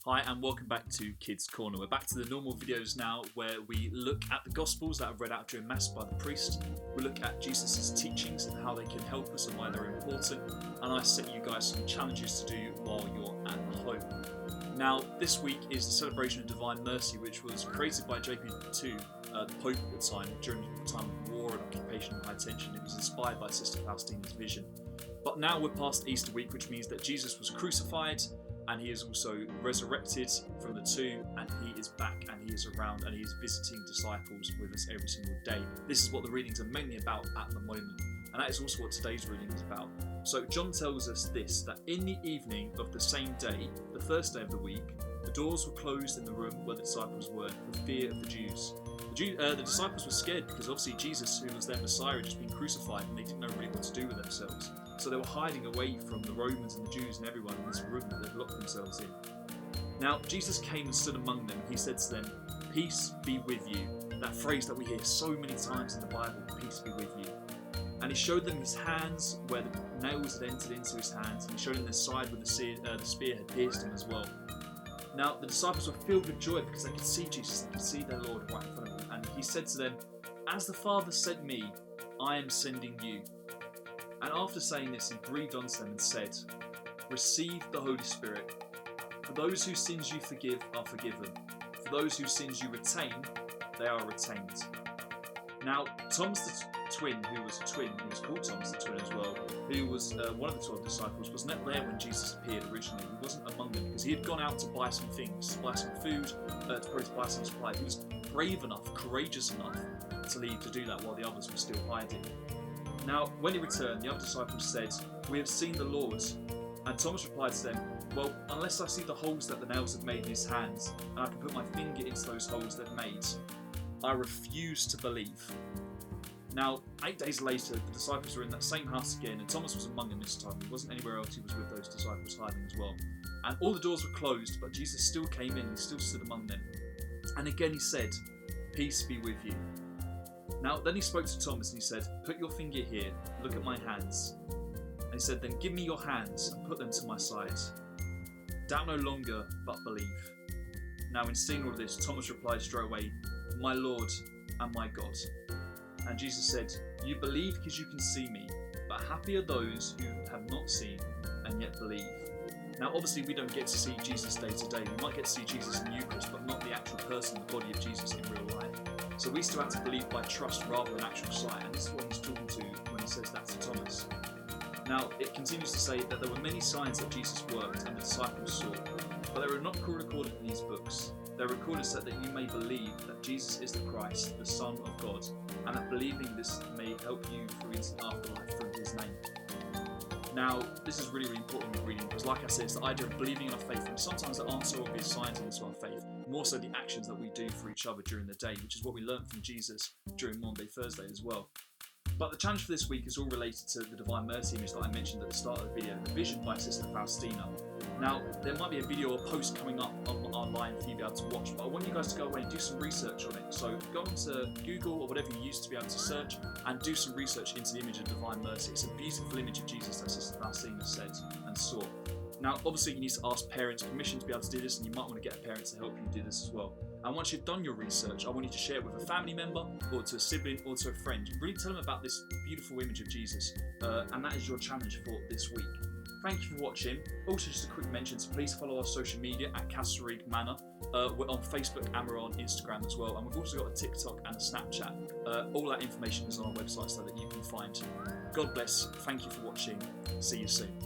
Hi and welcome back to Kids Corner. We're back to the normal videos now where we look at the Gospels that are read out during Mass by the priest. We look at Jesus' teachings and how they can help us and why they're important. And I set you guys some challenges to do while you're at home. Now, this week is the celebration of Divine Mercy, which was created by JP2, the Pope at the time, during the time of war and occupation and high tension. It was inspired by Sister Faustina's vision. But now we're past Easter week, which means that Jesus was crucified, and he is also resurrected from the tomb, and he is back and he is around and he is visiting disciples with us every single day. This is what the readings are mainly about at the moment, and that is also what today's reading is about. So John tells us this, that in the evening of the same day, the first day of the week, the doors were closed in the room where the disciples were for fear of the Jews. The disciples were scared because obviously Jesus, who was their Messiah, had just been crucified and they didn't know really what to do with themselves. So they were hiding away from the Romans and the Jews and everyone in this room that they'd locked themselves in. Now, Jesus came and stood among them. He said to them, "Peace be with you." That phrase that we hear so many times in the Bible, "Peace be with you." And he showed them his hands where the nails had entered into his hands, and he showed them their side where the spear had pierced him as well. Now, the disciples were filled with joy because they could see Jesus, they could see their Lord right in front of them. And he said to them, "As the Father sent me, I am sending you." And after saying this, he breathed onto them and said, "Receive the Holy Spirit. For those whose sins you forgive are forgiven. For those whose sins you retain, they are retained." Now, Thomas the twin, who was a twin, he was called Thomas the twin as well, who was one of the 12 disciples, was not there when Jesus appeared originally. He wasn't among them because he had gone out to buy some things, to buy some food, to buy some supplies. He was brave enough, courageous enough to leave to do that while the others were still hiding. Now, when he returned, the other disciples said, "We have seen the Lord." And Thomas replied to them, "Well, unless I see the holes that the nails have made in his hands, and I can put my finger into those holes they've made, I refuse to believe." Now, 8 days later, the disciples were in that same house again, and Thomas was among them this time. He wasn't anywhere else, he was with those disciples hiding as well. And all the doors were closed, but Jesus still came in, he still stood among them. And again he said, "Peace be with you." Now, then he spoke to Thomas and he said, "Put your finger here, look at my hands." And he said, "Then give me your hands and put them to my side. Doubt no longer, but believe." Now, in seeing all of this, Thomas replied straight away, "My Lord and my God." And Jesus said, "You believe because you can see me, but happy are those who have not seen and yet believe." Now, obviously, we don't get to see Jesus day to day. We might get to see Jesus in the Eucharist, but not the actual person, the body of Jesus in real life. So we still have to believe by trust rather than actual sight, and this is what he's talking to when he says that to Thomas. Now, it continues to say that there were many signs that Jesus worked and the disciples saw, but they were not recorded in these books. They are recorded so that you may believe that Jesus is the Christ, the Son of God, and that believing this may help you through instant afterlife through his name. Now, this is really, really important in reading because, like I said, it's the idea of believing in our faith, and sometimes there aren't so obvious signs into our faith, more so the actions that we do for each other during the day, which is what we learned from Jesus during Maundy Thursday as well. But the challenge for this week is all related to the Divine Mercy image that I mentioned at the start of the video, the vision by Sister Faustina. Now, there might be a video or post coming up online for you to be able to watch, but I want you guys to go away and do some research on it. So go onto Google or whatever you use to be able to search and do some research into the image of Divine Mercy. It's a beautiful image of Jesus that Sister Faustina said and saw. Now, obviously you need to ask parents permission to be able to do this, and you might want to get a parent to help you do this as well. And once you've done your research, I want you to share it with a family member or to a sibling or to a friend. Really tell them about this beautiful image of Jesus, and that is your challenge for this week. Thank you for watching. Also, just a quick mention, so please follow our social media at Castlereagh Manor. We're on Facebook and we're on Instagram as well, and we've also got a TikTok and a Snapchat. All that information is on our website so that you can find. God bless. Thank you for watching. See you soon.